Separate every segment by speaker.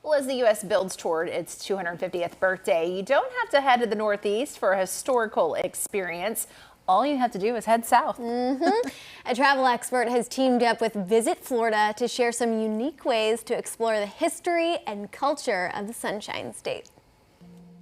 Speaker 1: Well, as the U.S. builds toward its 250th birthday, you don't have to head to the Northeast for a historical experience. All you have to do is head south.
Speaker 2: A travel expert has teamed up with Visit Florida to share some unique ways to explore the history and culture of the Sunshine State.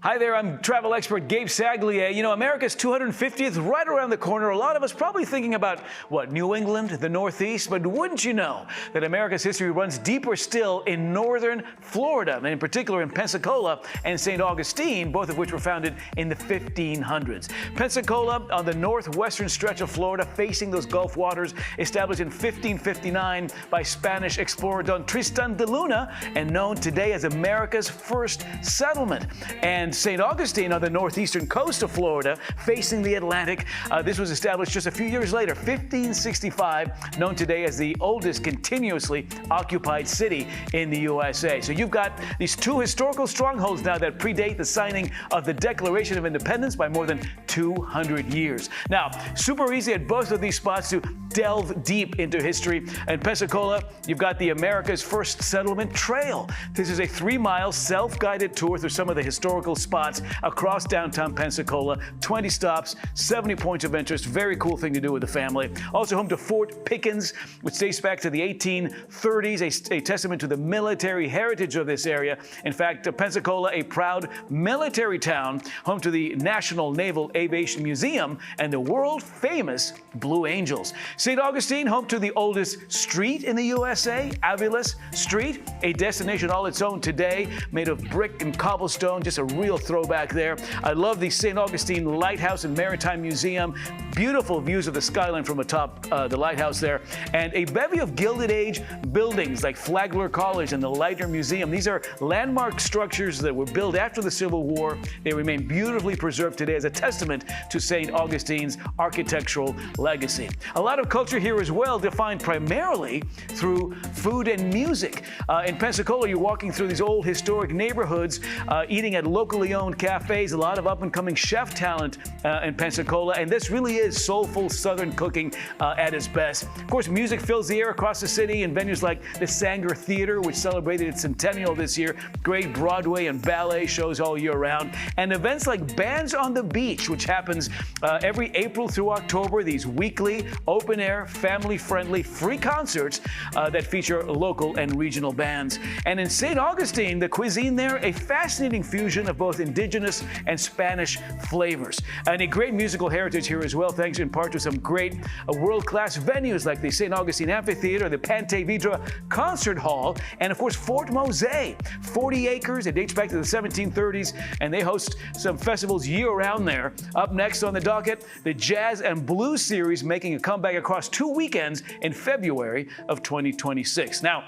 Speaker 3: Hi there, I'm travel expert Gabe Saglier. You know, America's 250th right around the corner. A lot of us probably thinking about, what, New England, the Northeast? But wouldn't you know that America's history runs deeper still in northern Florida, and in particular in Pensacola and St. Augustine, both of which were founded in the 1500s. Pensacola, on the northwestern stretch of Florida, facing those Gulf waters, established in 1559 by Spanish explorer Don Tristan de Luna, and known today as America's first settlement. And St. Augustine on the northeastern coast of Florida, facing the Atlantic. This was established just a few years later, 1565, known today as the oldest continuously occupied city in the USA. So you've got these two historical strongholds now that predate the signing of the Declaration of Independence by more than 200 years. Now, super easy at both of these spots to delve deep into history. In Pensacola, you've got the America's First Settlement Trail. This is a 3-mile self-guided tour through some of the historical spots across downtown Pensacola. 20 stops, 70 points of interest. Very cool thing to do with the family. Also home to Fort Pickens, which dates back to the 1830s, a testament to the military heritage of this area. In fact, Pensacola, a proud military town, home to the National Naval Aviation Museum and the world-famous Blue Angels. St. Augustine, home to the oldest street in the USA, Aviles Street, a destination all its own today, made of brick and cobblestone, just a real throwback there. I love the St. Augustine Lighthouse and Maritime Museum. Beautiful views of the skyline from atop the lighthouse there. And a bevy of Gilded Age buildings like Flagler College and the Leitner Museum. These are landmark structures that were built after the Civil War. They remain beautifully preserved today as a testament to St. Augustine's architectural legacy. A lot of culture here as well, defined primarily through food and music. In Pensacola, you're walking through these old historic neighborhoods, eating at locally owned cafes, a lot of up-and-coming chef talent in Pensacola, and this really is soulful Southern cooking at its best. Of course, music fills the air across the city in venues like the Sanger Theater, which celebrated its centennial this year. Great Broadway and ballet shows all year round, and events like Bands on the Beach, which happens every April through October. These weekly, open-air, family-friendly, free concerts that feature local and regional bands. And in St. Augustine, the cuisine there, a fascinating fusion of both indigenous and Spanish flavors. And a great musical heritage here as well, thanks in part to some great world-class venues like the St. Augustine Amphitheater, the Pante Vidra Concert Hall, and of course Fort Mose, 40 acres. It dates back to the 1730s, and they host some festivals year-round there. Up next on the docket, the Jazz and Blues Series making a comeback across 2 weekends in February of 2026. Now,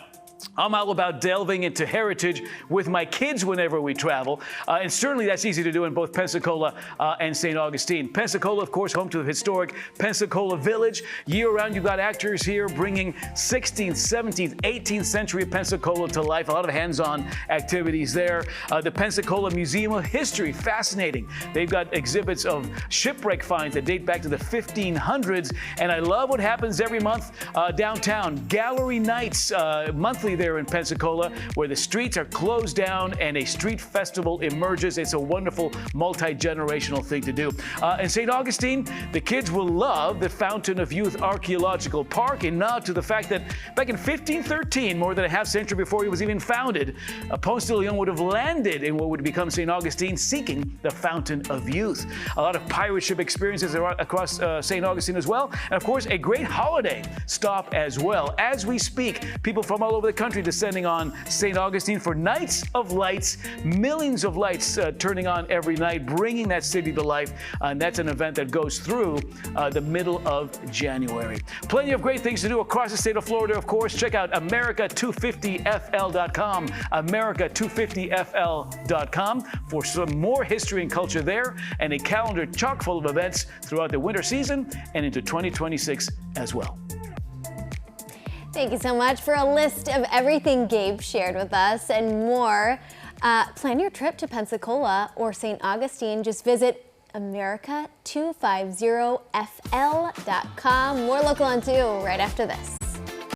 Speaker 3: I'm all about delving into heritage with my kids whenever we travel, and certainly that's easy to do in both Pensacola and St. Augustine. Pensacola, of course, home to the historic Pensacola Village. Year-round, you've got actors here bringing 16th, 17th, 18th century Pensacola to life. A lot of hands-on activities there. The Pensacola Museum of History, fascinating. They've got exhibits of shipwreck finds that date back to the 1500s, and I love what happens every month downtown. Gallery nights, monthly there in Pensacola, where the streets are closed down and a street festival emerges. It's a wonderful multi-generational thing to do. In St. Augustine, the kids will love the Fountain of Youth Archaeological Park, a nod to the fact that back in 1513, more than a half century before it was even founded, Ponce de Leon would have landed in what would become St. Augustine, seeking the Fountain of Youth. A lot of pirate ship experiences across St. Augustine as well, and of course a great holiday stop as well. As we speak, people from all over the country descending on St. Augustine for Nights of Lights, millions of lights turning on every night, bringing that city to life, and that's an event that goes through the middle of January. Plenty of great things to do across the state of Florida, of course. Check out America250fl.com, America250fl.com for some more history and culture there, and a calendar chock full of events throughout the winter season and into 2026 as well.
Speaker 2: Thank you so much for a list of everything Gabe shared with us and more. Plan your trip to Pensacola or St. Augustine. Just visit America250fl.com. More Local on 2 right after this.